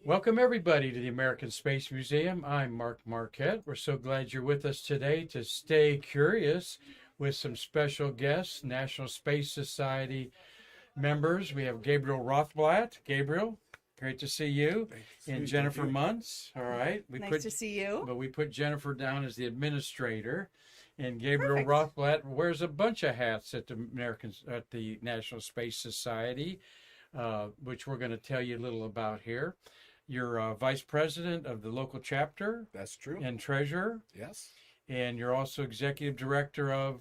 Welcome, everybody, to the American Space Museum. I'm Mark Marquette. We're so glad you're with us today to stay curious with some special guests, National Space Society members. We have Gabriel Rothblatt. Gabriel, great to see you. And Jennifer Muntz. All right. Nice to see you. But we put Jennifer down as the administrator. And Gabriel Perfect. Rothblatt wears a bunch of hats at the National Space Society, which we're going to tell you a little about here. You're vice president of the local chapter. That's true. And treasurer. Yes. And you're also executive director of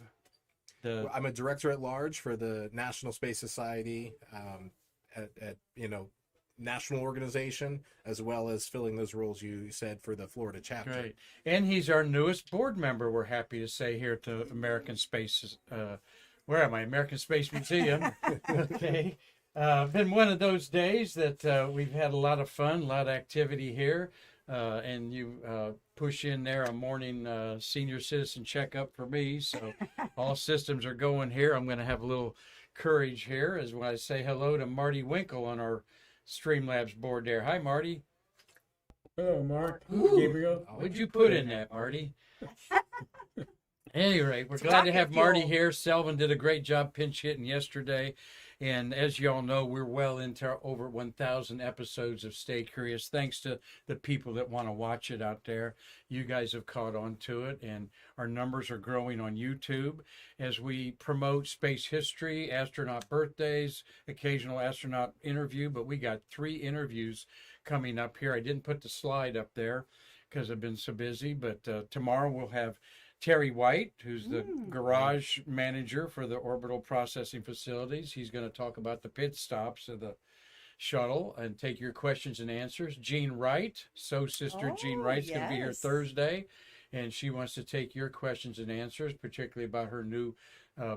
the. I'm a director at large for the National Space Society, at national organization, as well as filling those roles you said for the Florida chapter. Great. And he's our newest board member, we're happy to say, here at the American Space. Where am I? American Space Museum. Okay. Been one of those days that we've had a lot of fun, a lot of activity here, and you push in there a morning senior citizen checkup for me, so all systems are going here. I'm going to have a little courage here as when I say hello to Marty Winkle on our Streamlabs board there. Hi, Marty. Hello, Mark. Ooh. Gabriel. What'd you put in that, Marty? Anyway, we're glad to have Marty here. Selvin did a great job pinch hitting yesterday. And as you all know, we're well into over 1,000 episodes of Stay Curious, thanks to the people that want to watch it out there. You guys have caught on to it, and our numbers are growing on YouTube as we promote space history, astronaut birthdays, occasional astronaut interview. But we got 3 interviews coming up here. I didn't put the slide up there because I've been so busy, but tomorrow we'll have Terry White, who's the garage manager for the orbital processing facilities. He's going to talk about the pit stops of the shuttle and take your questions and answers. Jean Wright, sister Jean Wright's going to be here Thursday, and she wants to take your questions and answers, particularly about her new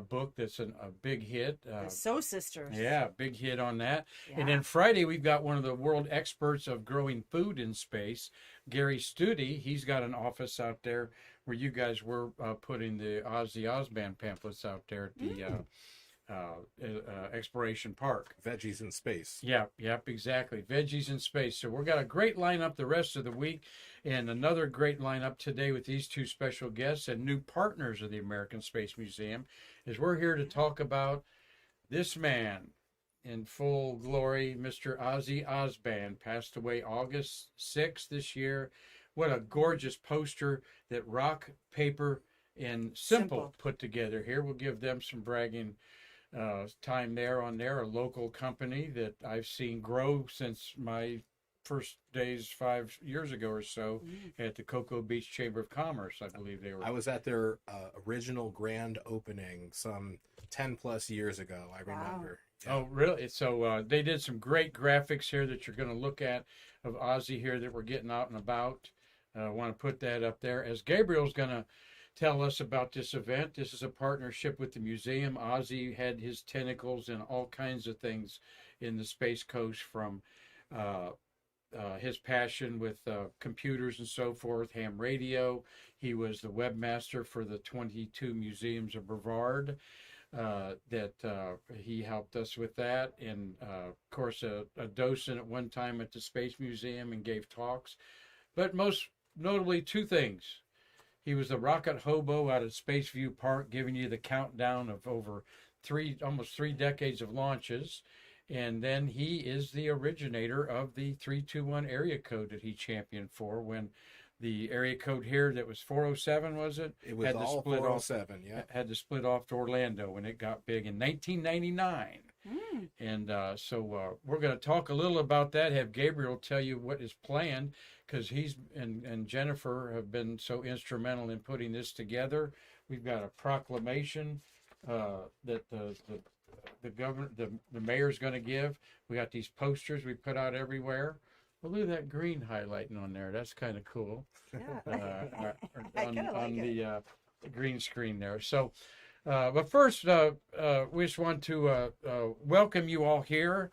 book that's a big hit. The So Sisters. Yeah, big hit on that. Yeah. And then Friday, we've got one of the world experts of growing food in space, Gary Studi. He's got an office out there where you guys were putting the Ozzie Osband pamphlets out there at the Exploration Park. Veggies in space. Yep, exactly. Veggies in space. So we've got a great lineup the rest of the week, and another great lineup today with these 2 special guests and new partners of the American Space Museum, is we're here to talk about this man in full glory, Mr. Ozzie Osband, passed away August 6th this year. What a gorgeous poster that Rock, Paper, and Simple put together here. We'll give them some bragging time there on there, a local company that I've seen grow since my first days 5 years ago or so at the Cocoa Beach Chamber of Commerce, I believe they were. I was at their original grand opening some 10 plus years ago, I remember. Yeah. Oh, really? So they did some great graphics here that you're going to look at of Ozzie here that we're getting out and about. I want to put that up there. As Gabriel's going to tell us about this event, this is a partnership with the museum. Ozzie had his tentacles in all kinds of things in the Space Coast, from his passion with computers and so forth, ham radio. He was the webmaster for the 22 museums of Brevard. He helped us with that, and of course a docent at one time at the Space Museum and gave talks. But most notably, 2 things. He was the rocket hobo out at Spaceview Park, giving you the countdown of over almost 3 decades of launches. And then he is the originator of the 321 area code that he championed for when the area code here that was 407, was it? It was had all to split 407, yeah. Had to split off to Orlando when it got big in 1999. And so we're going to talk a little about that, have Gabriel tell you what is planned, because he's and Jennifer have been so instrumental in putting this together. We've got a proclamation that the mayor's going to give. We got these posters we put out everywhere. Well, look at that green highlighting on there. That's kind of cool. Yeah. On the green screen there. So, but first, we just want to welcome you all here.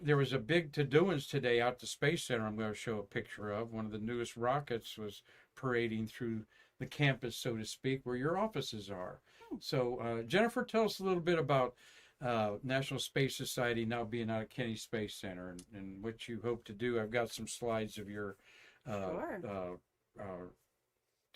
There was a big to-doings today out at the Space Center I'm going to show a picture of. One of the newest rockets was parading through the campus, so to speak, where your offices are. So, Jennifer, tell us a little bit about National Space Society now being out of Kennedy Space Center, and what you hope to do. I've got some slides of your Sure.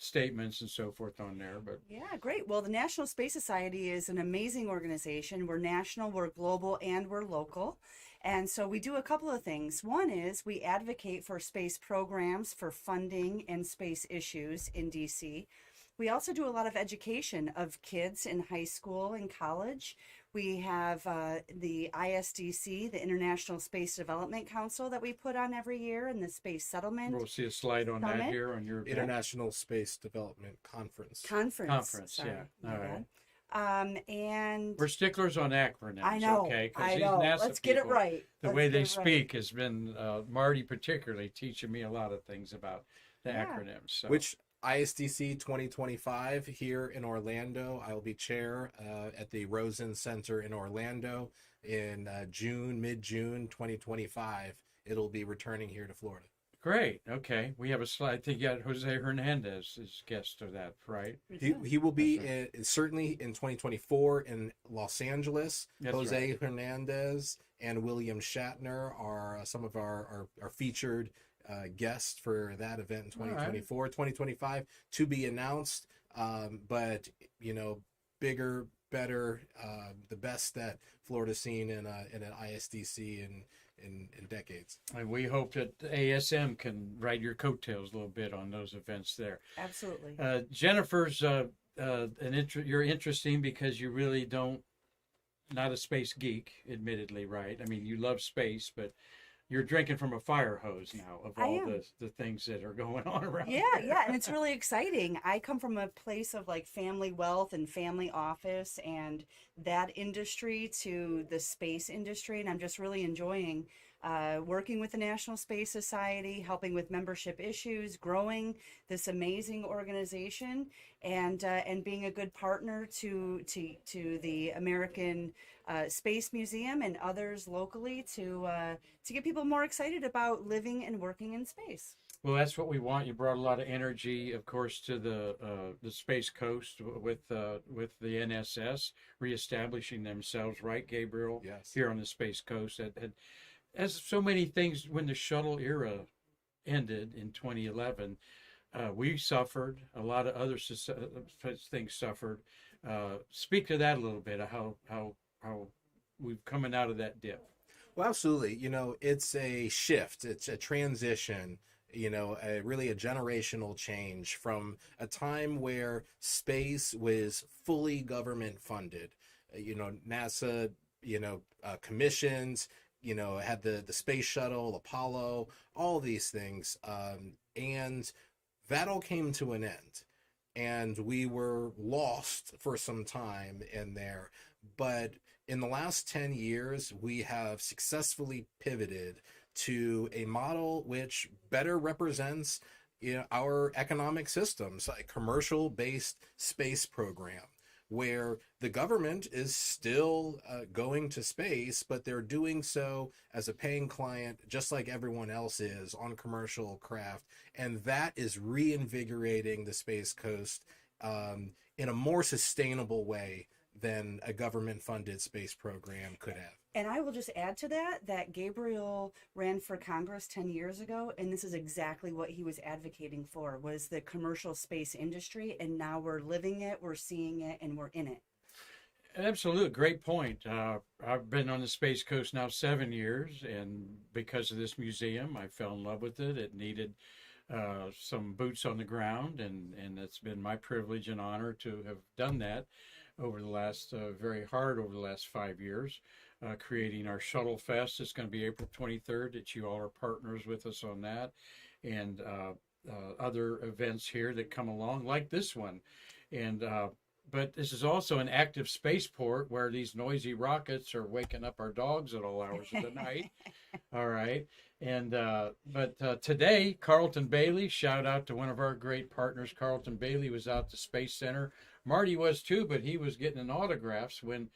statements and so forth on there, but Yeah, great. Well, the National Space Society is an amazing organization. We're national, we're global, and we're local. And so we do a couple of things. One is we advocate for space programs, for funding and space issues in DC. We also do a lot of education of kids in high school and college. We have the ISDC, the International Space Development Council, that we put on every year, and the Space Settlement we'll see a slide on that Summit. here on your International Space Development Conference. conference. Sorry, Yeah, my all right. bad. And We're sticklers on acronyms. I know, Okay, 'cause I these know. NASA Let's get it people, right. The Let's way get they it right. speak has been Marty particularly teaching me a lot of things about the Yeah. acronyms. So. Which ISDC 2025 here in Orlando. I will be chair at the Rosen Center in Orlando in mid-June 2025. It'll be returning here to Florida. Great. Okay, we have a slide. I think you got Jose Hernandez as guest of that, right? He will be certainly in 2024 in Los Angeles. That's Jose Hernandez and William Shatner are some of our featured guests for that event in 2024. 2025 to be announced, but bigger, better, the best that Florida's seen in an ISDC in decades. And we hope that ASM can ride your coattails a little bit on those events there. Absolutely. Jennifer's you're interesting because you really not a space geek, admittedly, right? I mean, you love space, but you're drinking from a fire hose now of I all am. the things that are going on around. Yeah, yeah, and it's really exciting. I come from a place of like family wealth and family office and that industry to the space industry, and I'm just really enjoying working with the National Space Society, helping with membership issues, growing this amazing organization, and being a good partner to the American Space Museum and others locally to get people more excited about living and working in space. Well, that's what we want. You brought a lot of energy, of course, to the Space Coast with the NSS reestablishing themselves, right, Gabriel? Yes. Here on the Space Coast, as so many things when the shuttle era ended in 2011, we suffered. A lot of other things suffered. Speak to that a little bit. How we've coming out of that dip. Well, absolutely. It's a shift. It's a transition. Really a generational change from a time where space was fully government funded. NASA, commissions, had the space shuttle, Apollo, all these things. And that all came to an end. And we were lost for some time in there. But in the last 10 years, we have successfully pivoted to a model which better represents our economic systems, a commercial-based space program, where the government is still going to space, but they're doing so as a paying client, just like everyone else is on commercial craft. And that is reinvigorating the Space Coast in a more sustainable way than a government-funded space program could have. And I will just add to that Gabriel ran for Congress 10 years ago, and this is exactly what he was advocating for, was the commercial space industry, and now we're living it, we're seeing it, and we're in it. Absolutely, great point. I've been on the Space Coast now 7 years, and because of this museum, I fell in love with it. It needed some boots on the ground, and it's been my privilege and honor to have done that over the last, very hard over the last 5 years. Creating our Shuttle Fest. It's going to be April 23rd that you all are partners with us on that, and other events here that come along like this one. And but this is also an active spaceport where these noisy rockets are waking up our dogs at all hours of the night. All right. And but today, Carlton Bailey, shout out to one of our great partners. Carlton Bailey was out at the Space Center. Marty was too, but he was getting an autographs when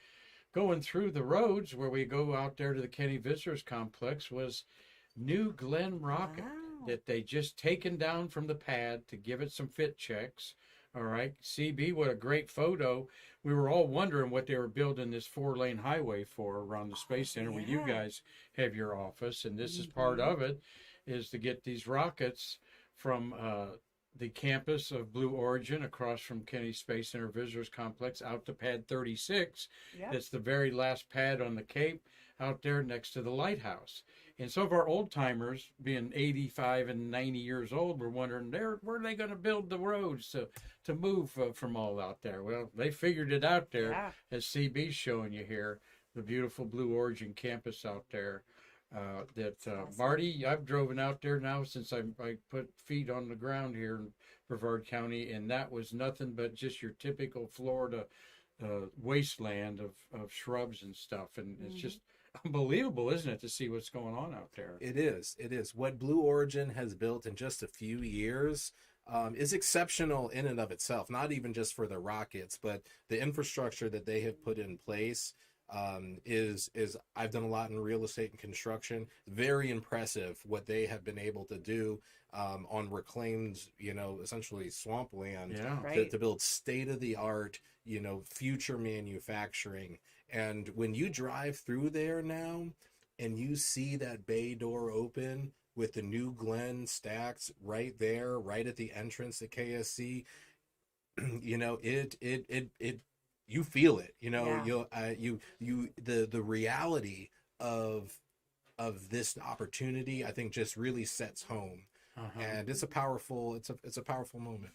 going through the roads where we go out there to the Kenny Visitors Complex was New Glenn rocket Wow. that they just taken down from the pad to give it some fit checks. All right. CB, what a great photo. We were all wondering what they were building this 4-lane highway for around the Space Center where you yeah. guys have your office. And this is part of it, is to get these rockets from the campus of Blue Origin across from Kennedy Space Center Visitors Complex out to pad 36. Yep. That's the very last pad on the Cape out there next to the lighthouse. And some of our old timers, being 85 and 90 years old, were wondering where are they going to build the roads to move from all out there. Well, they figured it out there, Yeah. as CB's showing you here, the beautiful Blue Origin campus out there. Awesome. Marty, I've driven out there now since I put feet on the ground here in Brevard County, and that was nothing but just your typical Florida wasteland of shrubs and stuff. And it's just unbelievable, isn't it, to see what's going on out there? It is. It is. What Blue Origin has built in just a few years is exceptional in and of itself, not even just for the rockets, but the infrastructure that they have put in place is I've done a lot in real estate and construction. Very impressive what they have been able to do on reclaimed, essentially swampland Yeah. Right. to build state-of-the-art, future manufacturing. And when you drive through there now and you see that bay door open with the new Glen stacks right there, right at the entrance to KSC, it you feel it, the reality of this opportunity, I think, just really sets home. And it's a powerful moment.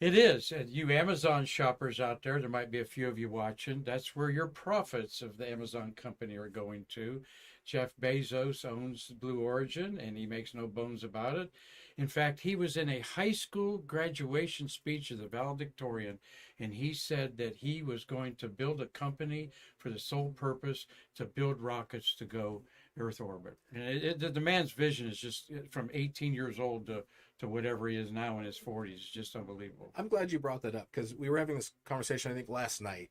It is. And you Amazon shoppers out there might be a few of you watching. That's where your profits of the Amazon company are going to. Jeff Bezos owns Blue Origin, and he makes no bones about it. In fact, he was in a high school graduation speech of the valedictorian, and he said that he was going to build a company for the sole purpose to build rockets to go Earth orbit. And the man's vision is just from 18 years old to whatever he is now in his 40s. It's just unbelievable. I'm glad you brought that up because we were having this conversation, I think, last night.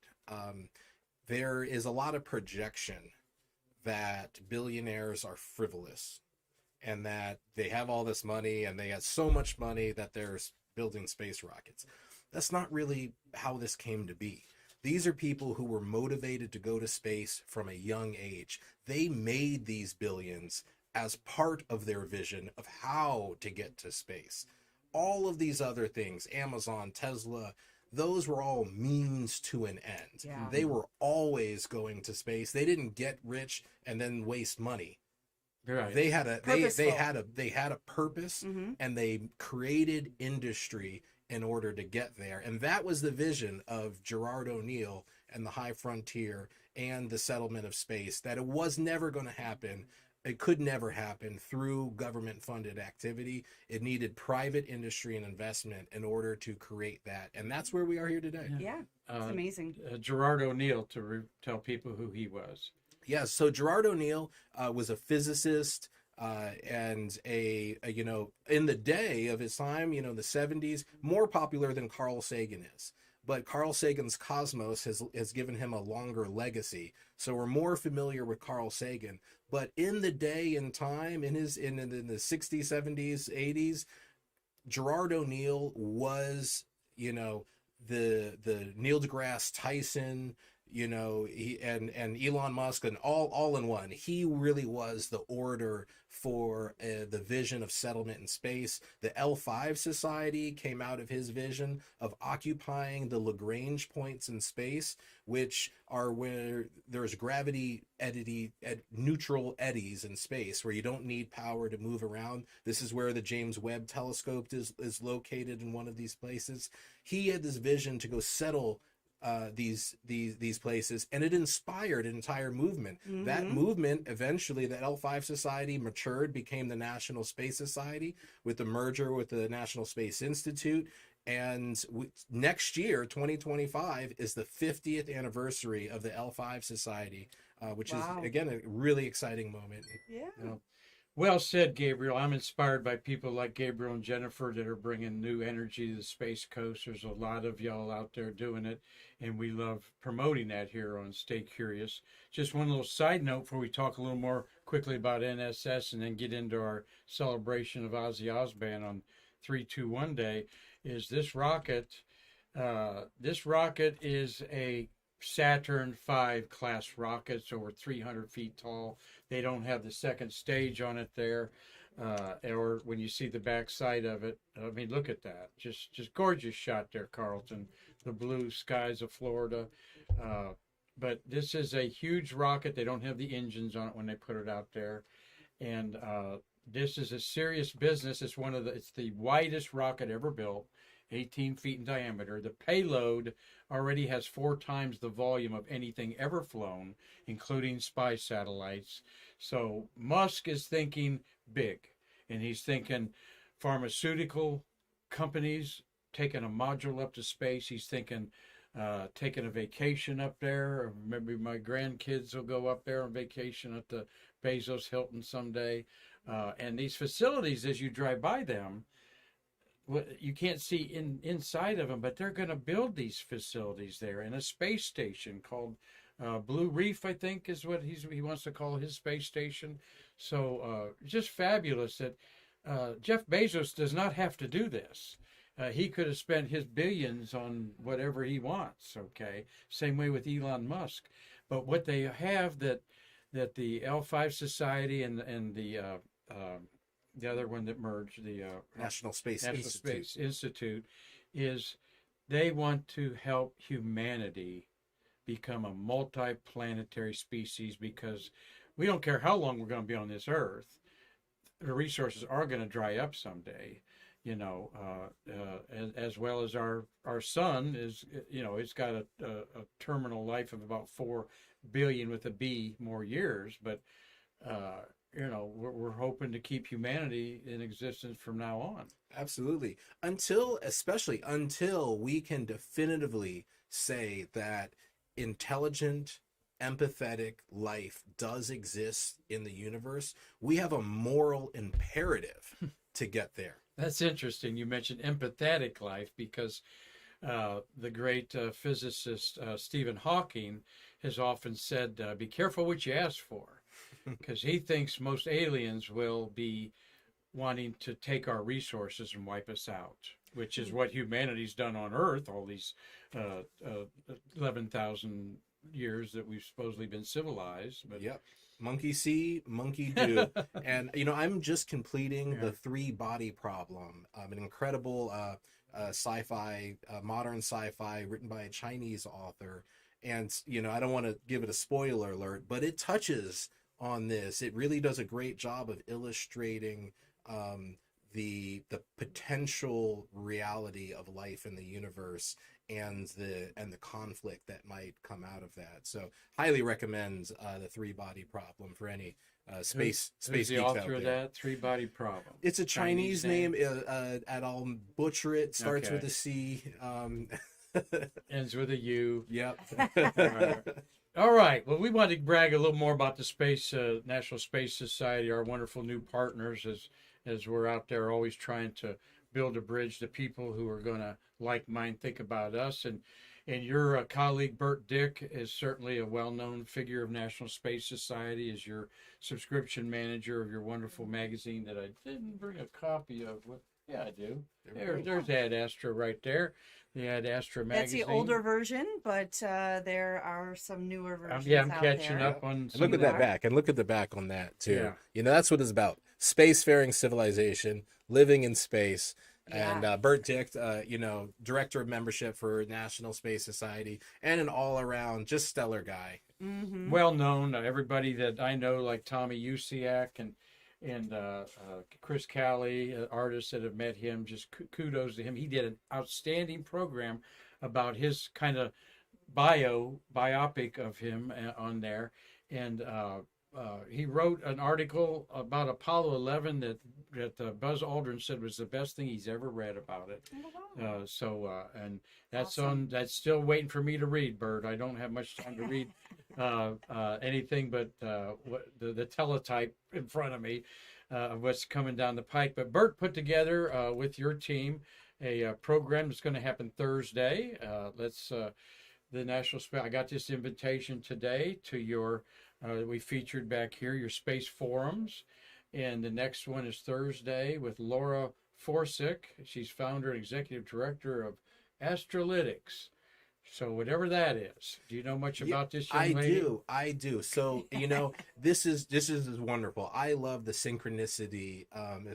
There is a lot of projection that billionaires are frivolous and that they have all this money and they have so much money that they're building space rockets. That's not really how this came to be. These are people who were motivated to go to space from a young age. They made these billions as part of their vision of how to get to space. All of these other things, Amazon, Tesla, those were all means to an end. Yeah. They were always going to space. They didn't get rich and then waste money. Right. They had a Purposeful. they had a purpose, and they created industry in order to get there. And that was the vision of Gerard O'Neill and the High Frontier and the settlement of space, that it was never going to happen. It could never happen through government-funded activity. It needed private industry and investment in order to create that. And that's where we are here today. Yeah. It's amazing. Gerard O'Neill, to tell people who he was. Yeah, so Gerard O'Neill was a physicist and in the day of his time, the 70s, more popular than Carl Sagan is. But Carl Sagan's Cosmos has given him a longer legacy. So we're more familiar with Carl Sagan. But in the day and time, in the 60s, 70s, 80s, Gerard O'Neill was, the Neil deGrasse Tyson, and Elon Musk, and all in one. He really was the orator for the vision of settlement in space. The L5 Society came out of his vision of occupying the Lagrange points in space, which are where there's gravity neutral eddies in space, where you don't need power to move around. This is where the James Webb Telescope is located, in one of these places. He had this vision to go settle these places, and it inspired an entire movement. That movement, eventually, the L5 Society matured, became the National Space Society with the merger with the National Space Institute. And next year, 2025, is the 50th anniversary of the L5 Society, which is, again, a really exciting moment. Yeah. Well said, Gabriel. I'm inspired by people like Gabriel and Jennifer that are bringing new energy to the Space Coast. There's a lot of y'all out there doing it, and we love promoting that here on Stay Curious. Just one little side note before we talk a little more quickly about NSS and then get into our celebration of Ozzie Osband on 321 Day, is this rocket This rocket is a Saturn V class rocket. It's over 300 feet tall. They don't have the second stage on it there. Or when you see the back side of it, I mean, look at that. Just gorgeous shot there, Carlton. The blue skies of Florida. But this is a huge rocket. They don't have the engines on it when they put it out there. And this is a serious business. It's the widest rocket ever built, 18 feet in diameter. The payload already has 4 times the volume of anything ever flown, including spy satellites. So Musk is thinking big, and he's thinking pharmaceutical companies taking a module up to space. He's thinking taking a vacation up there. Maybe my grandkids will go up there on vacation at the Bezos Hilton someday. And these facilities, as you drive by them, you can't see inside of them, but they're going to build these facilities there, and a space station called Blue Reef, I think, is what he wants to call his space station. So just fabulous that Jeff Bezos does not have to do this. He could have spent his billions on whatever he wants. Okay, same way with Elon Musk. But what they have that the L5 Society and the other one that merged, the National Space Institute, is they want to help humanity become a multi-planetary species, because we don't care how long we're going to be on this earth. The resources are going to dry up someday, as well as our sun is, it's got a terminal life of about 4 billion with a B more years, but we're hoping to keep humanity in existence from now on. Absolutely. Especially until we can definitively say that intelligent, empathetic life does exist in the universe, we have a moral imperative to get there. That's interesting. You mentioned empathetic life, because the great physicist Stephen Hawking has often said, be careful what you ask for, because he thinks most aliens will be wanting to take our resources and wipe us out, which is what humanity's done on Earth all these 11,000 years that we've supposedly been civilized. But yep. Monkey see, monkey do. And, I'm just completing the 3-body problem, an incredible sci-fi, modern sci-fi written by a Chinese author. And, I don't want to give it a spoiler alert, but it touches on this. It really does a great job of illustrating the potential reality of life in the universe and the conflict that might come out of that. So highly recommend the 3-body problem for any space Who's the geeks author out of there. that 3-body problem? It's a Chinese name. I'll butcher it. Starts Okay. with a C. Ends with a U. Yep. All right. Well, we want to brag a little more about the National Space Society, our wonderful new partners, as we're out there always trying to build a bridge to people who are going to, like mind, think about us. And your colleague Bert Dick is certainly a well-known figure of National Space Society, as your subscription manager of your wonderful magazine that I didn't bring a copy of. Yeah, I do. There's Ad Astra right there. The Ad Astra magazine. That's the older version, but there are some newer versions. I'm out catching there. up on. Look at that back, and look at the back on that too. That's what it's about: spacefaring civilization, living in space. Yeah. And Bert Dick, director of membership for National Space Society, and an all-around just stellar guy. Mm-hmm. Well known. Everybody that I know, like Tommy Usiak and Chris Calley, artists that have met him, just kudos to him. He did an outstanding program about his kind of biopic of him on there, and he wrote an article about Apollo 11 that Buzz Aldrin said was the best thing he's ever read about it. Oh, wow. And that's Awesome. that's still waiting for me to read, Bert. I don't have much time to read anything but the teletype in front of me of what's coming down the pike. But Bert put together with your team a program that's going to happen Thursday. The National Space. I got this invitation today to your. We featured back here your space forums, and the next one is Thursday with Laura Forsick. She's founder and executive director of Astrolytics. So whatever that is, do you know much about this young I lady? I do. So this is wonderful. I love the synchronicity,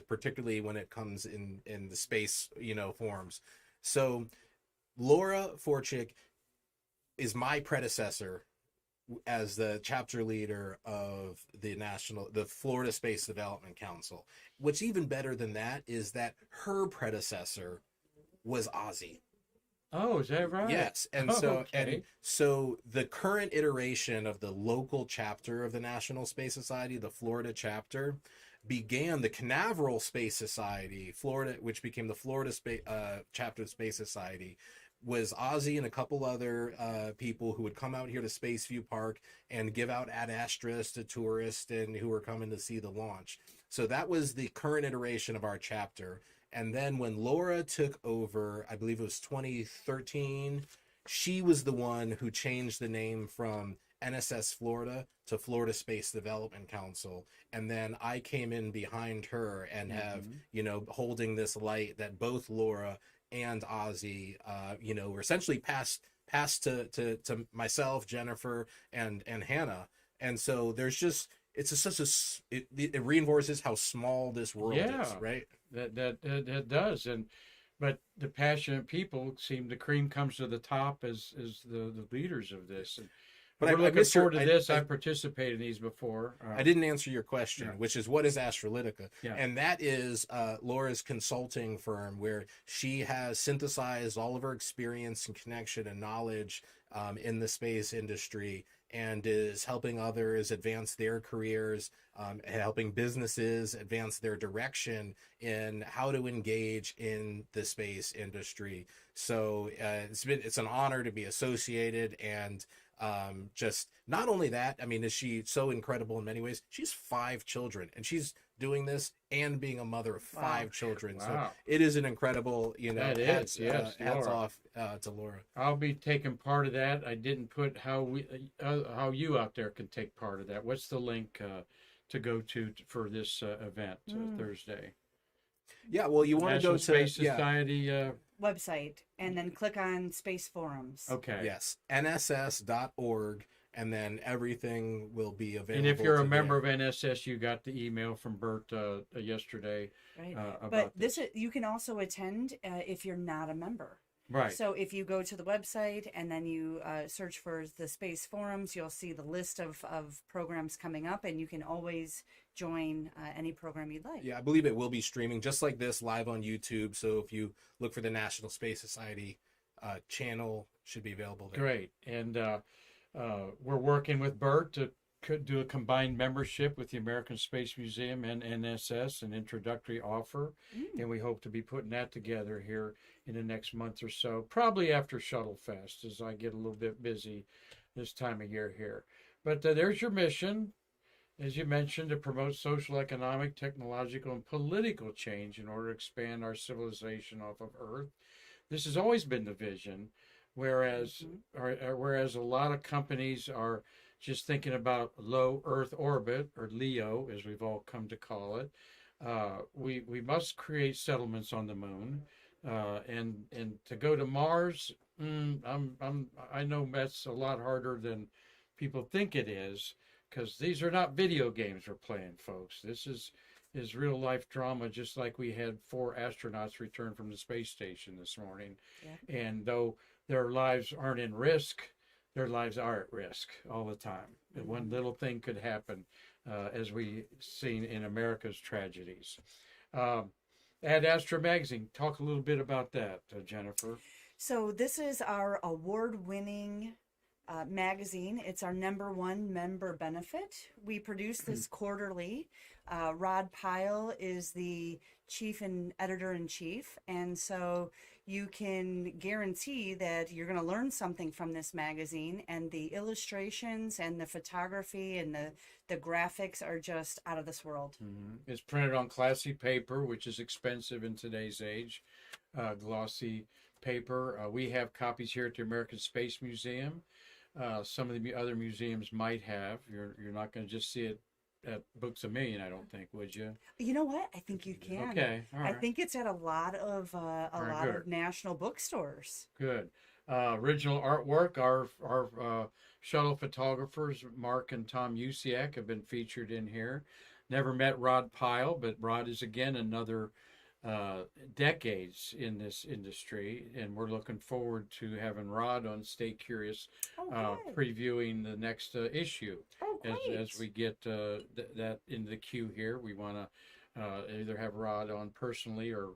particularly when it comes in the space forms. So Laura Forchick is my predecessor as the chapter leader of the Florida Space Development Council. What's even better than that is that her predecessor was Ozzie. Oh, is that right? Yes, and Okay. so the current iteration of the local chapter of the National Space Society, the Florida chapter, began the Canaveral Space Society, Florida, which became the Florida chapter of Space Society. Was Ozzie and a couple other people who would come out here to Spaceview Park and give out ad astras to tourists and who were coming to see the launch. So that was the current iteration of our chapter. And then when Laura took over, I believe it was 2013, she was the one who changed the name from NSS Florida to Florida Space Development Council. And then I came in behind her and have, holding this light that both Laura and Ozzie, were essentially passed to myself, Jennifer, and Hannah. And so there's just, it reinforces how small this world is, right? That does, but the passionate people seem the cream comes to the top as the leaders of this. But we're looking forward to this. I've participated in these before. I didn't answer your question, Yeah. which is what is Astrolytica? Yeah. And that is Laura's consulting firm where she has synthesized all of her experience and connection and knowledge in the space industry and is helping others advance their careers, helping businesses advance their direction in how to engage in the space industry. So it's an honor to be associated, and just not only that, I mean, is she so incredible in many ways? She's 5 children, and she's doing this and being a mother of 5 children. Wow. So it is an incredible, That hats, is, yes, hats Laura. off to Laura. I'll be taking part of that. I didn't put how you out there can take part of that. What's the link to go to for this event Thursday? Yeah, well, you want to National go to Space Society website and then click on Space Forums. Okay. Yes, nss.org, and then everything will be available. And if you're a to member them. of NSS, you got the email from Bert yesterday. Right. About But this is, you can also attend if you're not a member. Right. So if you go to the website and then you search for the Space Forums, you'll see the list of programs coming up, and you can always join any program you'd like. Yeah, I believe it will be streaming just like this live on YouTube. So if you look for the National Space Society channel, should be available there. Great. And we're working with Bert to do a combined membership with the American Space Museum and NSS, an introductory offer. And we hope to be putting that together here in the next month or so, probably after Shuttle Fest, as I get a little bit busy this time of year here. But there's your mission, as you mentioned, to promote social, economic, technological, and political change in order to expand our civilization off of Earth. This has always been the vision, whereas a lot of companies are just thinking about low Earth orbit, or LEO, as we've all come to call it. We must create settlements on the moon, and to go to Mars. I know that's a lot harder than people think it is, because these are not video games we're playing, folks. This is real life drama, just like we had 4 astronauts return from the space station this morning. Yeah. And though their lives aren't in risk, their lives are at risk all the time. And one little thing could happen, as we've seen in America's tragedies. Ad Astra Magazine, talk a little bit about that, Jennifer. So this is our award-winning magazine. It's our #1 member benefit. We produce this quarterly. Rod Pyle is the chief and editor-in-chief, and so you can guarantee that you're going to learn something from this magazine, and the illustrations and the photography and the graphics are just out of this world. It's printed on classy paper, which is expensive in today's age, glossy paper. We have copies here at the American Space Museum. Some of the other museums might have. You're not going to just see it at Books A Million, I don't think, would you? You know what? I think you can. Okay, all I right. think it's at a lot of Good. national bookstores. Good. Original artwork. Our shuttle photographers, Mark and Tom Usiak, have been featured in here. Never met Rod Pyle, but Rod is again another decades in this industry, and we're looking forward to having Rod on Stay Curious, Oh, good. previewing the next issue. Oh, great. As we get that into the queue here, we want to either have Rod on personally or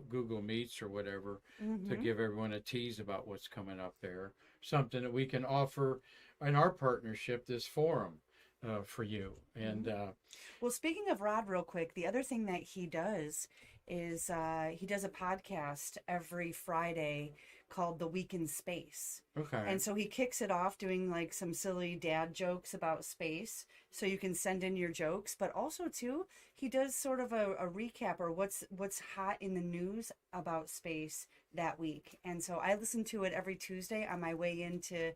Google Meets or whatever to give everyone a tease about what's coming up there. Something that we can offer in our partnership, this forum, for you. And Well, speaking of Rod, real quick, the other thing that he does is he does a podcast every Friday called The Week in Space. okay, And so he kicks it off doing like some silly dad jokes about space. So you can send in your jokes, but also too, he does sort of a recap or what's hot in the news about space that week. And so I listen to it every Tuesday on my way into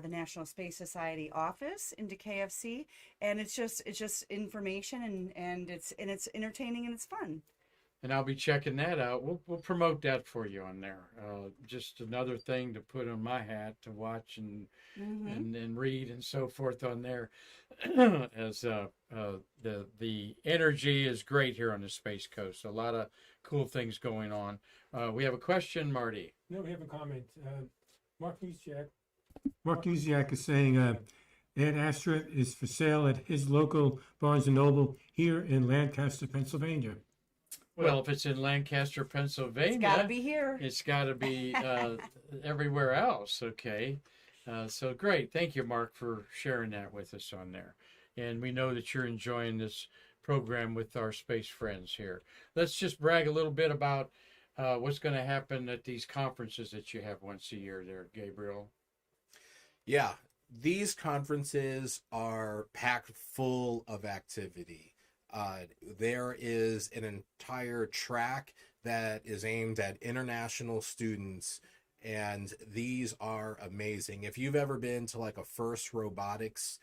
the National Space Society office into KFC, and it's just information and it's entertaining and it's fun. and I'll be checking that out. We'll promote that for you on there. Just another thing to put on my hat to watch and read and so forth on there. As the energy is great here on the Space Coast. A lot of cool things going on. We have a question, Marty. No, we have a comment. Mark Usiak is saying Ad Astra is for sale at his local Barnes & Noble here in Lancaster, Pennsylvania. Well, if it's in Lancaster, Pennsylvania, It's got to be here. It's got to be everywhere else. Okay. So great. Thank you, Mark, for sharing that with us on there. And we know that you're enjoying this program with our space friends here. Let's just brag a little bit about what's going to happen at these conferences that you have once a year there, Gabriel. Yeah, these conferences are packed full of activity. There is an entire track that is aimed at international students, and these are amazing. If you've ever been to like a FIRST robotics,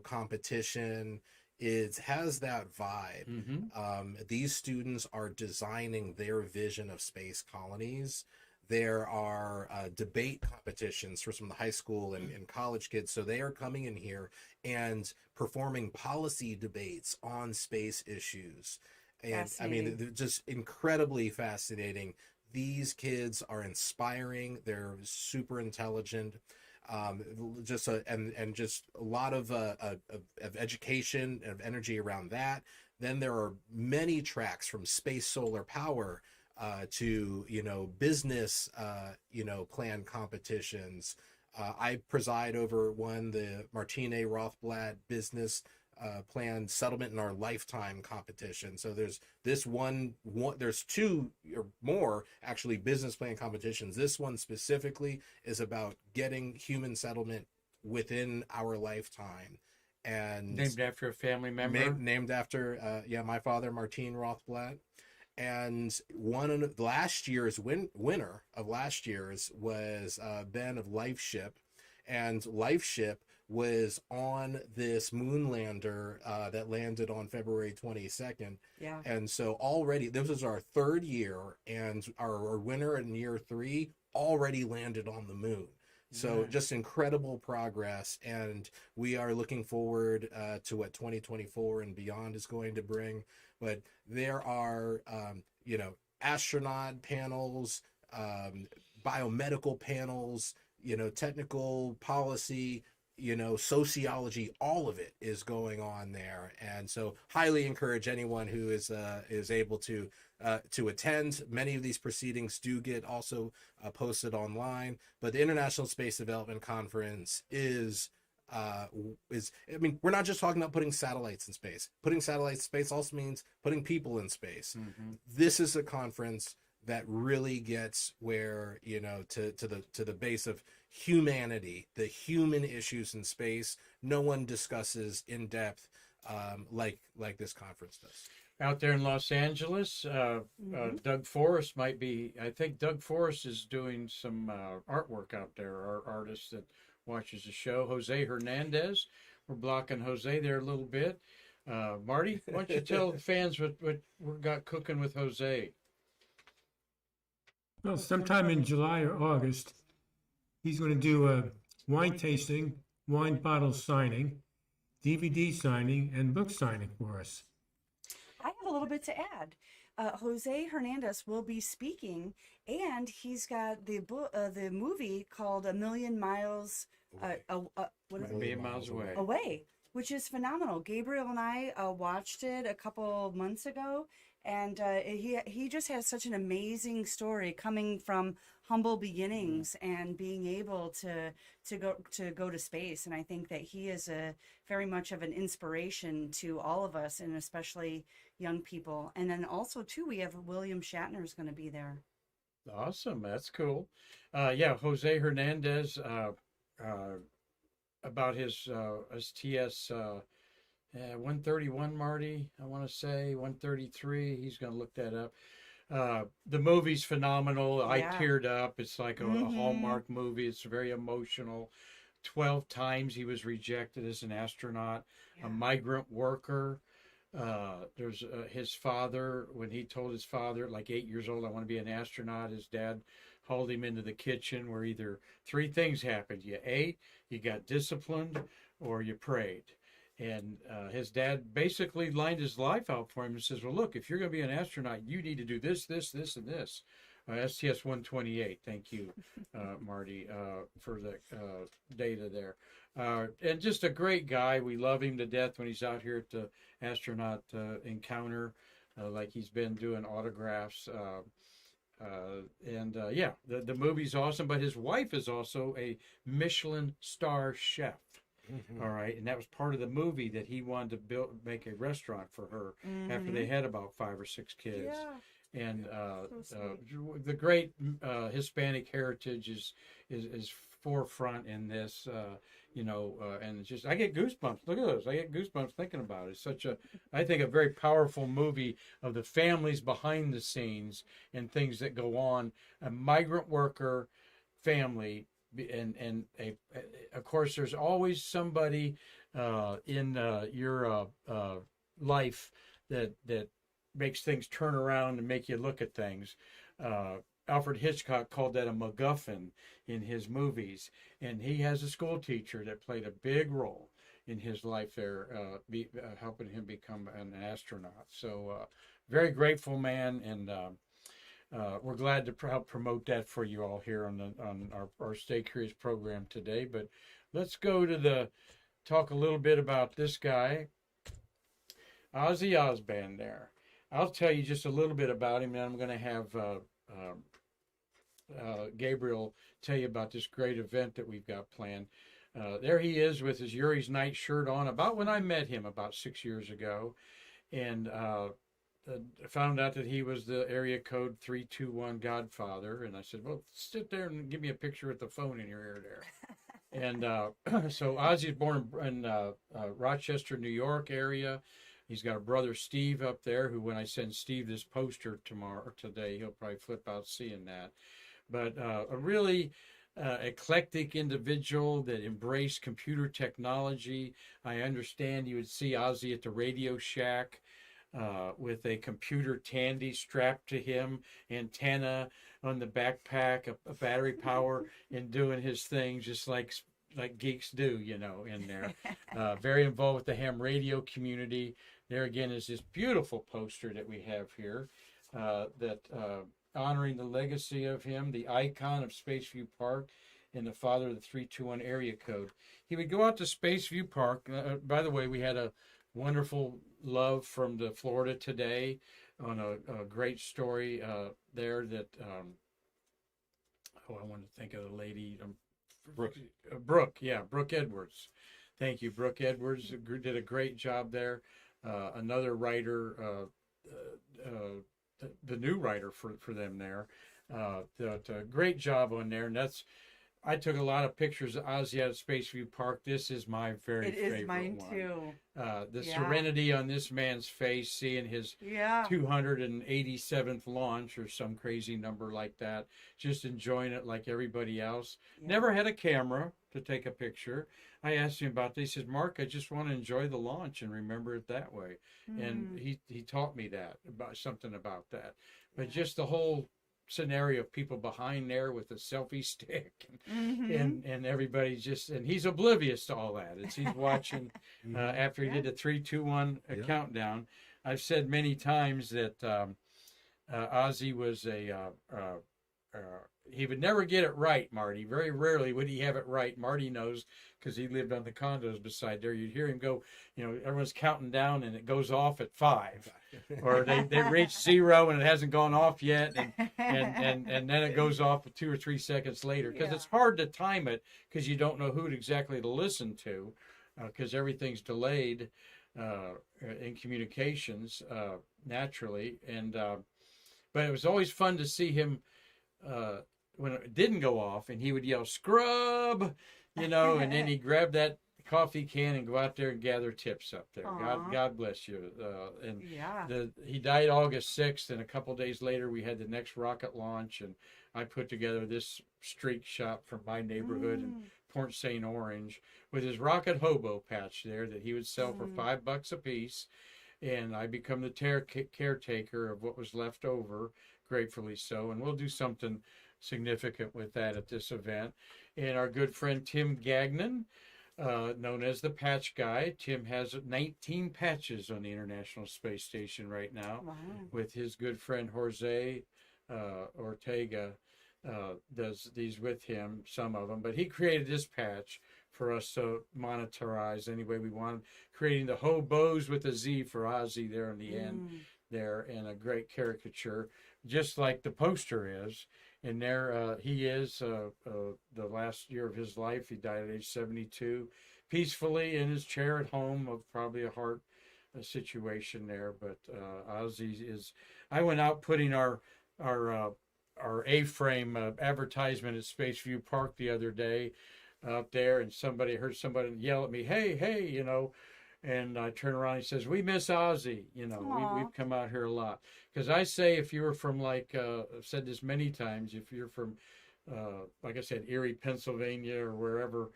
competition, it has that vibe. These students are designing their vision of space colonies. There are debate competitions for some of the high school and college kids. So they are coming in here and performing policy debates on space issues. And I mean, they're just incredibly fascinating. These kids are inspiring. They're super intelligent. Just a lot of education, of energy around that. Then there are many tracks from space solar power to business plan competitions. I preside over the Martine Rothblatt business plan settlement in our lifetime competition. So there's there's two or more actually business plan competitions. This one specifically is about getting human settlement within our lifetime. And named after a family member. Named after my father, Martine Rothblatt. And one of last year's winner of last year's was Ben of LifeShip, and LifeShip was on this moon lander that landed on February 22nd. Yeah. And so already this was our third year, and our winner in year 3 already landed on the moon. So just incredible progress, and we are looking forward to what 2024 and beyond is going to bring. But there are, astronaut panels, biomedical panels, technical policy, sociology, all of it is going on there. And so highly encourage anyone who is able to attend. Many of these proceedings do get also posted online, but the International Space Development Conference is we're not just talking about putting satellites in space. Putting satellites in space also means putting people in space. This is a conference that really gets where, to the base of humanity, the human issues in space. No one discusses in depth like this conference does. Out there in Los Angeles, Doug Forrest might be. I think Doug Forrest is doing some artwork out there. Our artist that watches the show, Jose Hernandez, we're blocking Jose there a little bit. Marty, why don't you tell the fans what we got cooking with Jose? Well, sometime in July or August, he's going to do a wine tasting, wine bottle signing, DVD signing, and book signing for us. I have a little bit to add. Jose Hernandez will be speaking, and he's got the movie called A Million Miles what is A Million Miles Away. Away, which is phenomenal. Gabriel and I watched it a couple months ago, and he just has such an amazing story coming from humble beginnings and being able to go to space. And I think that he is a very much of an inspiration to all of us, and especially young people. And then also too, we have William Shatner is going to be there. Awesome, that's cool. Yeah, Jose Hernandez. About his TS 131, Marty, I want to say 133. He's going to look that up. The movie's phenomenal. Yeah. I teared up. It's like a Hallmark movie. It's very emotional. 12 times he was rejected as an astronaut, a migrant worker. There's his father, when he told his father, like 8 years old, I want to be an astronaut, his dad hauled him into the kitchen where either three things happened. You ate, you got disciplined, or you prayed. And his dad basically lined his life out for him and says, well, look, if you're going to be an astronaut, you need to do this, this, this, and this. STS 128. Thank you, Marty, for the data there. And just a great guy. We love him to death when he's out here at the astronaut encounter, like he's been doing autographs. The movie's awesome, but his wife is also a Michelin star chef. All right, and that was part of the movie, that he wanted to make a restaurant for her after they had about 5 or 6 kids. Yeah. And the great Hispanic heritage is forefront in this, and it's just, I get goosebumps. Look at those. I get goosebumps thinking about it. It's such I think, a very powerful movie of the families behind the scenes and things that go on. A migrant worker family, and of course, there's always somebody in your life that makes things turn around and make you look at things. Alfred Hitchcock called that a MacGuffin in his movies, and he has a school teacher that played a big role in his life there, helping him become an astronaut. So very grateful man, and we're glad to help promote that for you all here on our Stay Curious program today. But let's go to talk a little bit about this guy, Ozzie Osband there. I'll tell you just a little bit about him, and I'm going to have Gabriel tell you about this great event that we've got planned. There he is with his Yuri's Night shirt on, about when I met him about 6 years ago, and found out that he was the area code 321 Godfather. And I said, well, sit there and give me a picture with the phone in your ear there. And so Ozzie's born in Rochester, New York area. He's got a brother, Steve, up there, who, when I send Steve this poster today, he'll probably flip out seeing that. But a really eclectic individual that embraced computer technology. I understand you would see Ozzie at the Radio Shack with a computer tandy strapped to him, antenna on the backpack, a battery power, and doing his thing just like geeks do, in there. Very involved with the ham radio community. There again is this beautiful poster that we have here that honoring the legacy of him, the icon of Spaceview Park, and the father of the 321 area code. He would go out to Spaceview Park. By the way, we had a wonderful love from the Florida Today on a great story there that, I want to think of the lady, Brooke Edwards. Thank you, Brooke Edwards did a great job there. Another writer, the new writer for them there, did a great job on there, and I took a lot of pictures of Ozzie at Spaceview Park. This is my favorite one. It is mine too. The serenity on this man's face, seeing his 287th launch or some crazy number like that, just enjoying it like everybody else. Never had a camera to take a picture, I asked him about this. He says, Mark, I just want to enjoy the launch and remember it that way. And he taught me that, about something about that. But just the whole scenario of people behind there with a selfie stick and everybody just, and he's oblivious to all that. He's watching after he did the 3, 2, 1 countdown. I've said many times that Ozzie was he would never get it right, Marty. Very rarely would he have it right. Marty knows because he lived on the condos beside there. You'd hear him go, everyone's counting down and it goes off at 5. Or they reach 0 and it hasn't gone off yet. And then it goes off 2 or 3 seconds later. Because it's hard to time it because you don't know who exactly to listen to because everything's delayed in communications naturally. But it was always fun to see him when it didn't go off and he would yell scrub, and then he grabbed that coffee can and go out there and gather tips up there. God bless you. He died August 6th, and a couple days later we had the next rocket launch, and I put together this streak shop from my neighborhood in Port St. Orange with his rocket hobo patch there that he would sell for $5 a piece. And I become the caretaker of what was left over, gratefully so. And we'll do something significant with that at this event. And our good friend Tim Gagnon, known as the Patch Guy. Tim has 19 patches on the International Space Station right now. Wow. With his good friend Jose Ortega. Does these with him, some of them. But he created this patch for us to monetize any way we want, creating the hobos with a Z for Ozzie there in the end there, and a great caricature, just like the poster is. And there he is, the last year of his life. He died at age 72, peacefully in his chair at home of probably a heart situation there. But Ozzie is, I went out putting our A-frame advertisement at Spaceview Park the other day up there, and heard somebody yell at me, hey, and I turn around and he says, we miss Ozzie. We've come out here a lot. Because I say, if you were from I've said this many times, if you're from, like I said, Erie, Pennsylvania, or wherever,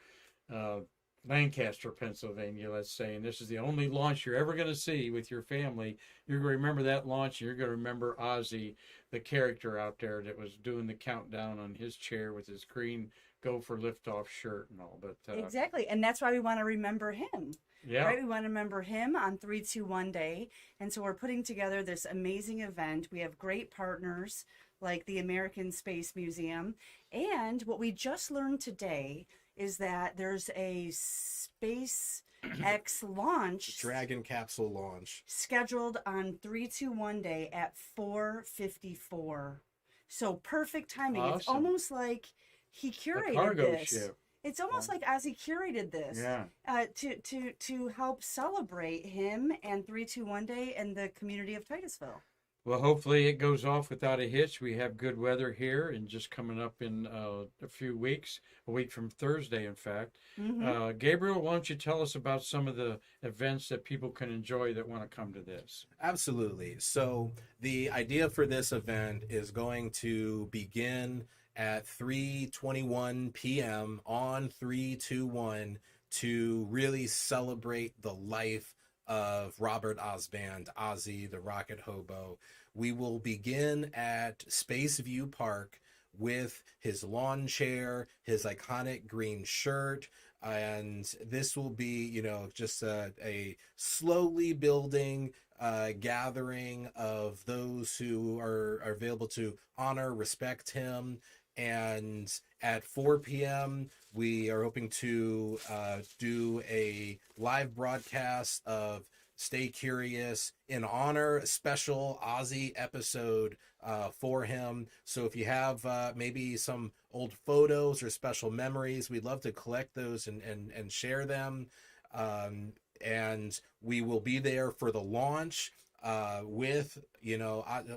Lancaster, Pennsylvania, let's say, and this is the only launch you're ever going to see with your family, you're going to remember that launch, and you're going to remember Ozzie, the character out there that was doing the countdown on his chair with his green Gopher liftoff shirt and all. But exactly, and that's why we want to remember him. Yeah. Right, we want to remember him on 3-2-1 day, and so we're putting together this amazing event. We have great partners like the American Space Museum, and what we just learned today is that there's a SpaceX launch, Dragon capsule launch, scheduled on 3-2-1 day at 4:54. So perfect timing. Awesome. It's almost like he curated cargo this. ship. It's almost like Ozzie curated this to help celebrate him and 3-2-1 day and the community of Titusville. Well, hopefully it goes off without a hitch. We have good weather here, and just coming up in a few weeks, a week from Thursday, in fact. Gabriel, why don't you tell us about some of the events that people can enjoy that want to come to this? Absolutely. So the idea for this event is going to begin at 3:21 p.m. on 3/2/1 to really celebrate the life of Robert Osband, Ozzie, the Rocket Hobo. We will begin at Spaceview Park with his lawn chair, his iconic green shirt, and this will be, just a slowly building gathering of those who are available to honor, respect him. And at 4 p.m., we are hoping to do a live broadcast of Stay Curious in honor, a special Ozzie episode for him. So if you have maybe some old photos or special memories, we'd love to collect those and share them. And we will be there for the launch with,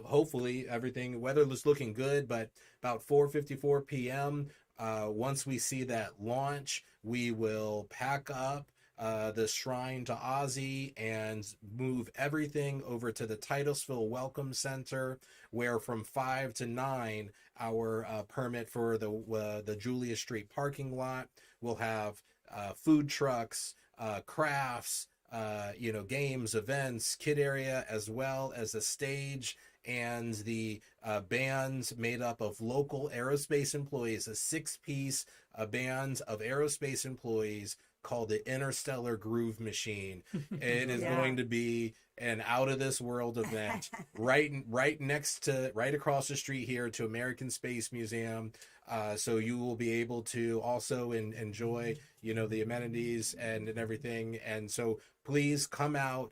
hopefully everything, weather is looking good, but about 4:54 p.m., once we see that launch, we will pack up the shrine to Ozzie and move everything over to the Titusville Welcome Center, where from 5 to 9, our permit for the Julia Street parking lot will have food trucks, crafts, games, events, kid area, as well as a stage and the band made up of local aerospace employees, a 6-piece band of aerospace employees called the Interstellar Groove Machine. It is going to be an out of this world event right across the street here to American Space Museum. So you will be able to also enjoy, the amenities and everything. And so please come out,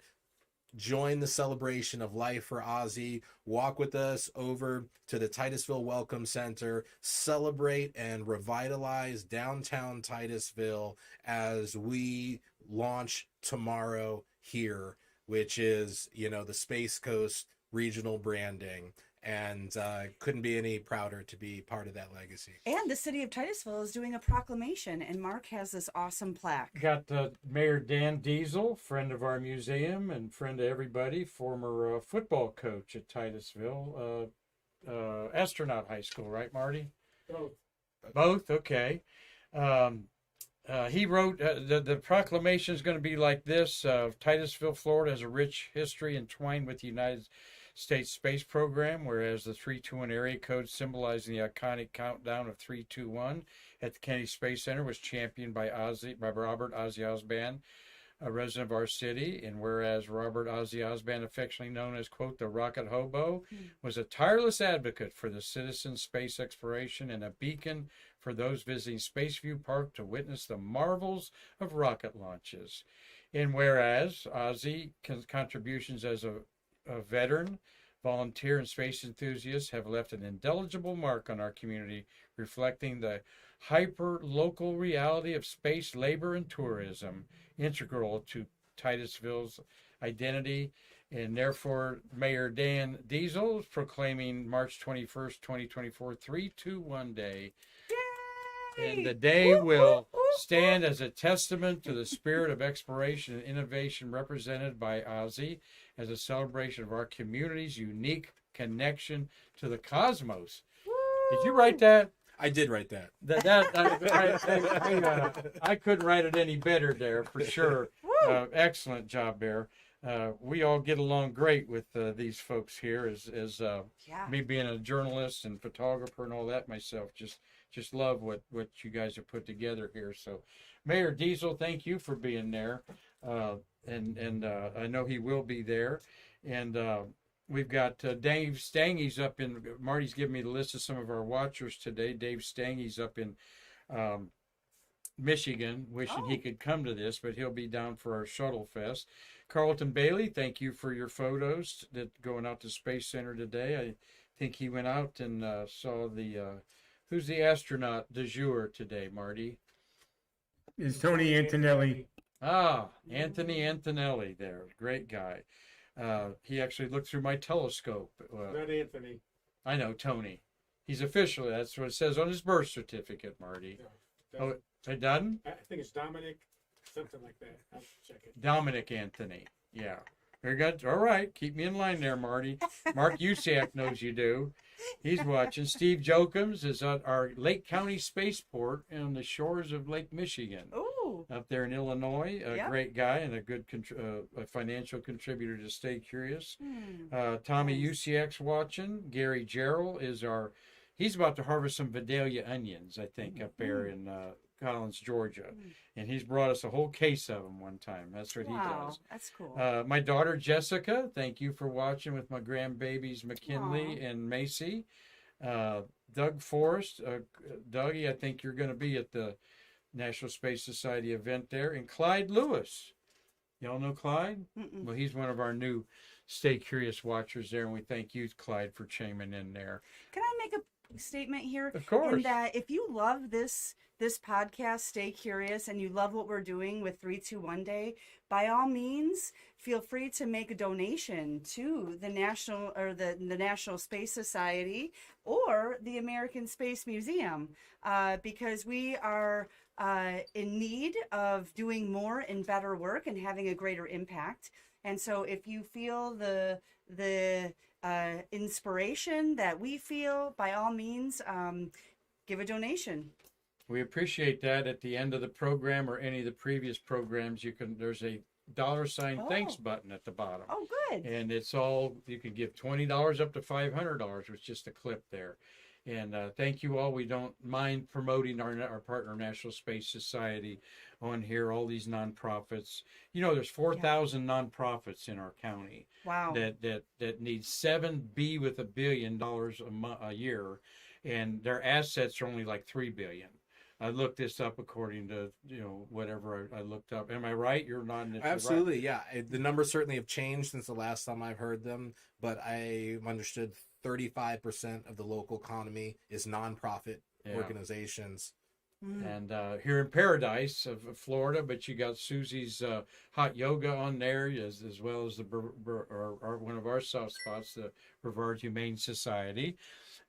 join the celebration of life for Ozzie. Walk with us over to the Titusville Welcome Center. Celebrate and revitalize downtown Titusville as we launch tomorrow here, which is, the Space Coast regional branding. And couldn't be any prouder to be part of that legacy. And the city of Titusville is doing a proclamation, and Mark has this awesome plaque. Got Mayor Dan Diesel, friend of our museum and friend of everybody, former football coach at Titusville, astronaut high school, right, Marty? Both, okay. He wrote, the proclamation is going to be like this. Titusville, Florida has a rich history entwined with the United States space program, whereas the 321 area code symbolizing the iconic countdown of 321 at the Kennedy Space Center was championed by Robert Ozzie Osband, a resident of our city, and whereas Robert Ozzie Osband, affectionately known as, quote, the Rocket Hobo, was a tireless advocate for the citizen space exploration and a beacon for those visiting Spaceview Park to witness the marvels of rocket launches. And whereas Ozzie contributions as a veteran, volunteer, and space enthusiast have left an indelible mark on our community, reflecting the hyper-local reality of space labor and tourism, integral to Titusville's identity. And therefore, Mayor Dan Diesel is proclaiming March 21st, 2024, 321 Day. Yay! And the day will stand as a testament to the spirit of exploration and innovation represented by Ozzie, as a celebration of our community's unique connection to the cosmos. Did you write that? I did write that. I couldn't write it any better there, for sure. Excellent job, Bear. We all get along great with these folks here, as me being a journalist and photographer and all that myself. Just love what you guys have put together here. So, Mayor Diesel, thank you for being there. And I know he will be there. And we've got Dave Stangy's up in, Marty's giving me the list of some of our watchers today. Dave Stangy's up in Michigan, wishing he could come to this, but he'll be down for our Shuttle Fest. Carlton Bailey, thank you for your photos that going out to Space Center today. I think he went out and saw the, who's the astronaut du jour today, Marty? It's Tony Antonelli. Anthony Antonelli there. Great guy. He actually looked through my telescope. Not Anthony. I know, Tony. He's officially, that's what it says on his birth certificate, Marty. No, it doesn't? I think it's Dominic, something like that. I'll check it. Dominic Anthony. Yeah. Very good. All right. Keep me in line there, Marty. Mark Usiak knows you do. He's watching. Steve Jokums is at our Lake County Spaceport on the shores of Lake Michigan. Ooh. Up there in Illinois. A great guy and a good a financial contributor to Stay Curious. Tommy Usiak's watching. Gary Gerald is he's about to harvest some Vidalia onions, I think, up there in Collins, Georgia. And he's brought us a whole case of them one time. That's what he does. That's cool. My daughter, Jessica, thank you for watching with my grandbabies, McKinley and Macy. Doug Forrest, Dougie, I think you're going to be at the National Space Society event there. And Clyde Lewis. Y'all know Clyde? Well, he's one of our new Stay Curious watchers there, and we thank you, Clyde, for chiming in there. Can I make a statement here? Of course. In that if you love this podcast, Stay Curious, and you love what we're doing with 321 Day, by all means, feel free to make a donation to the National Space Society or the American Space Museum, because we are in need of doing more and better work and having a greater impact. And so if you feel the inspiration that we feel, by all means, give a donation. We appreciate that. At the end of the program or any of the previous programs, there's a $ thanks Oh. button at the bottom. Oh, good. And it's all, you can give $20 up to $500 with just a clip there. And thank you all. We don't mind promoting our partner National Space Society on here, all these nonprofits. You know, there's 4,000 nonprofits in our county Wow. that need 7B with $1 billion a year, and their assets are only like 3 billion. I looked this up according to, whatever I looked up. Am I right? You're nodding. That you're right. Absolutely, yeah. The numbers certainly have changed since the last time I've heard them, but I understood 35% of the local economy is nonprofit organizations. And here in Paradise of Florida, but you got Susie's hot yoga on there, as well as one of our soft spots, the Brevard Humane Society,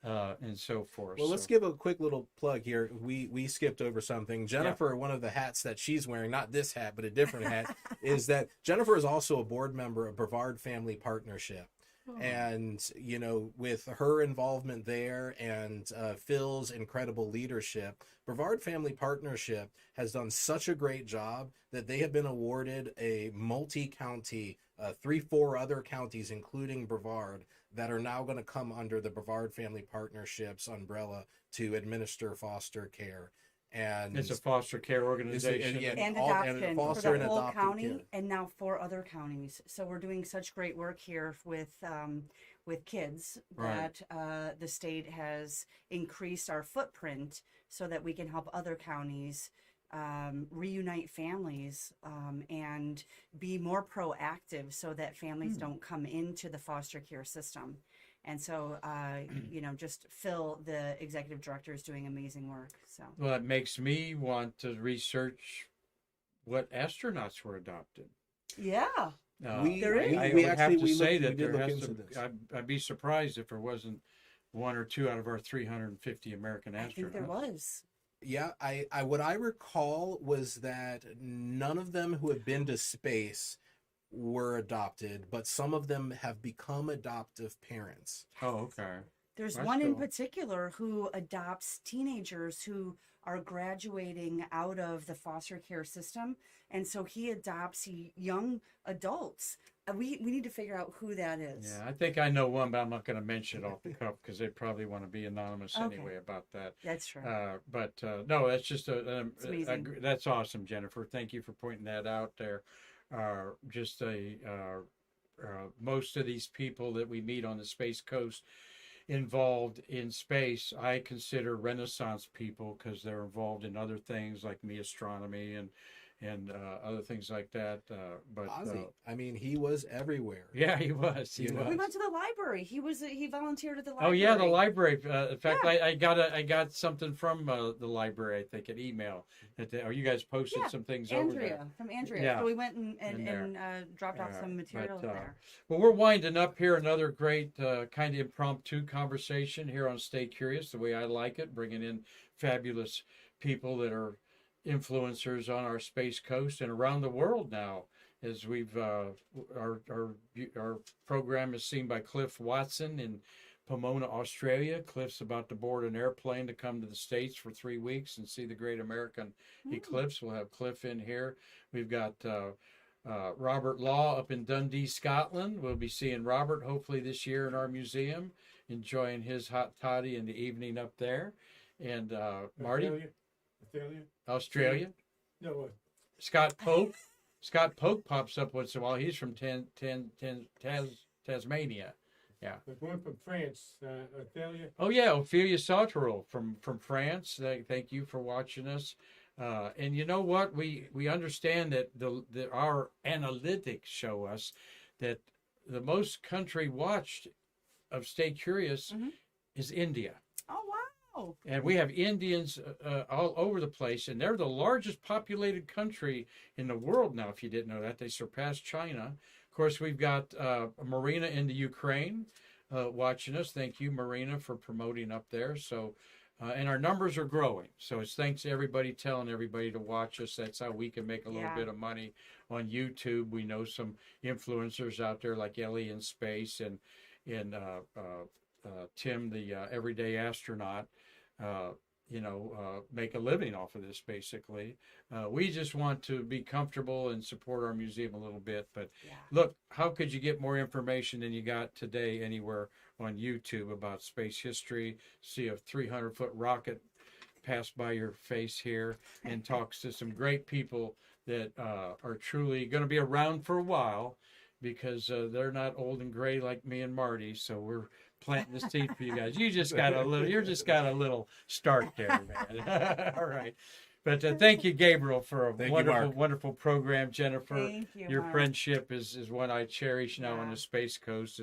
and so forth. Well, let's give a quick little plug here. We skipped over something. Jennifer, one of the hats that she's wearing, not this hat, but a different hat, is that Jennifer is also a board member of Brevard Family Partnership. And, with her involvement there and Phil's incredible leadership, Brevard Family Partnership has done such a great job that they have been awarded a multi-county, 3-4 other counties, including Brevard, that are now going to come under the Brevard Family Partnership's umbrella to administer foster care. And it's a foster care organization and adoption for the whole county, and now 4 other counties. So we're doing such great work here with kids that the state has increased our footprint so that we can help other counties reunite families and be more proactive so that families don't come into the foster care system. And so, just Phil, the executive director, is doing amazing work. So, well, it makes me want to research what astronauts were adopted. Yeah, there is. I would have to say that there has to. I'd be surprised if there wasn't 1 or 2 out of our 350 American astronauts. I think there was. Yeah, I what I recall was that none of them who have been to space were adopted, but some of them have become adoptive parents. Oh, okay. There's one in particular who adopts teenagers who are graduating out of the foster care system, and so he adopts young adults. We need to figure out who that is. Yeah, I think I know one, but I'm not going to mention it off the cuff because they probably want to be anonymous anyway about that. That's true. But no, that's just amazing. That's awesome, Jennifer. Thank you for pointing that out there. Most of these people that we meet on the Space Coast involved in space, I consider Renaissance people because they're involved in other things like me astronomy and other things like that. But Ozzie, he was everywhere. Yeah, he was. He was. We went to the library. He volunteered at the library. Oh yeah, the library. In fact, I got something from the library. I think an email. You guys posted some things over there. From Andrea. Yeah. So we went and dropped off some material there. Well, we're winding up here. Another great kind of impromptu conversation here on Stay Curious, the way I like it, bringing in fabulous people that are influencers on our Space Coast and around the world now, as we've our program is seen by Cliff Watson in Pomona, Australia. Cliff's about to board an airplane to come to the States for 3 weeks and see the Great American Eclipse. We'll have Cliff in here. We've got Robert Law up in Dundee, Scotland. We'll be seeing Robert hopefully this year in our museum, enjoying his hot toddy in the evening up there. And Marty, Australia. No, Scott Pope. Scott Pope pops up once in a while. He's from Tasmania. Yeah. But one from France, Ophelia. Oh yeah, Ophelia Sauterelle from France. Thank you for watching us. And you know what? We understand that our analytics show us that the most country watched of Stay Curious is India. Oh wow! And we have Indians all over the place, and they're the largest populated country in the world now. If you didn't know that, they surpassed China. Of course, we've got Marina in the Ukraine watching us. Thank you, Marina, for promoting up there. So, and our numbers are growing. So it's thanks to everybody telling everybody to watch us. That's how we can make a little bit of money on YouTube. We know some influencers out there like Ellie in Space and Tim, the everyday astronaut. make a living off of this, basically. We just want to be comfortable and support our museum a little bit. But Yeah. look, how could you get more information than you got today anywhere on YouTube about space history? See a 300-foot rocket pass by your face here and talks to some great people that are truly going to be around for a while, because they're not old and gray like me and Marty. So we're planting the seed for you guys. You're just got a little start there, man. All right. But thank you, Gabriel, for a Thank you, wonderful, Mark. wonderful program. Jennifer, Thank you, your Mark. friendship is one I cherish now on Yeah. the Space Coast.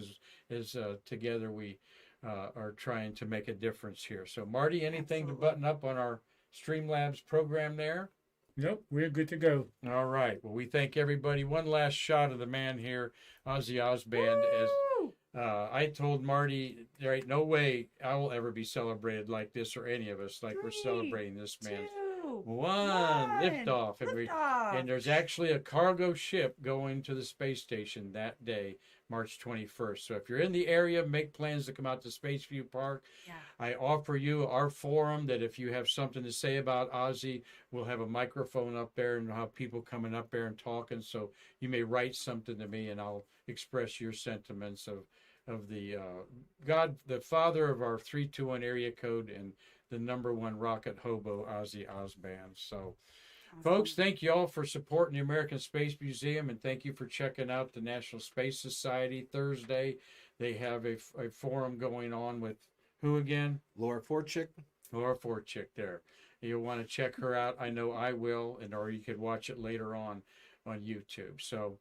Is together we are trying to make a difference here. So, Marty, anything Absolutely. to button up on our Streamlabs program there? Nope, we're good to go. All right. Well, we thank everybody. One last shot of the man here, Ozzie Osband. As Woo! I told Marty, there ain't no way I will ever be celebrated like this, or any of us, like we're 3, celebrating this man. 2, One liftoff, liftoff. and there's actually a cargo ship going to the space station that day, March 21st. So if you're in the area, make plans to come out to Spaceview Park. Yeah. I offer you our forum that if you have something to say about Ozzie, we'll have a microphone up there and have people coming up there and talking. So you may write something to me and I'll express your sentiments of the God, the father of our 321 area code, and the #1 rocket hobo, Ozzie Osband. So, folks, thank you all for supporting the American Space Museum, and thank you for checking out the National Space Society Thursday. They have a forum going on with who again? Laura Forchick. Laura Forchick there. You'll want to check her out. I know I will, or you could watch it later on YouTube. So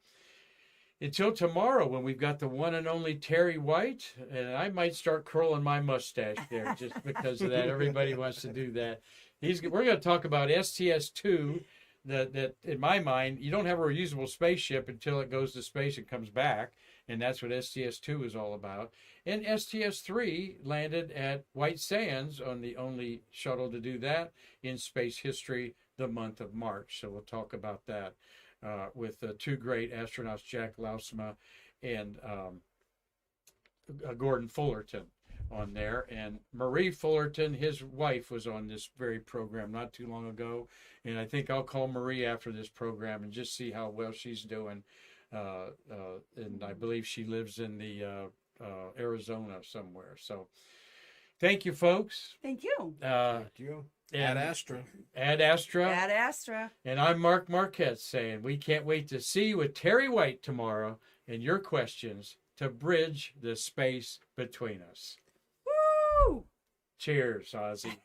until tomorrow, when we've got the one and only Terry White, and I might start curling my mustache there just because of that. Everybody wants to do that. We're going to talk about STS-2. That in my mind, you don't have a reusable spaceship until it goes to space and comes back, and that's what STS-2 is all about. And STS-3 landed at White Sands, on the only shuttle to do that in space history, the month of March. So we'll talk about that with two great astronauts, Jack Lausma and Gordon Fullerton on there. And Marie Fullerton, his wife, was on this very program not too long ago. And I think I'll call Marie after this program and just see how well she's doing. And I believe she lives in the Arizona somewhere. So thank you, folks. Thank you. Thank you. Ad Astra. Ad Astra. Ad Astra. And I'm Mark Marquette saying we can't wait to see you with Terry White tomorrow and your questions to bridge the space between us. Woo! Cheers, Ozzie.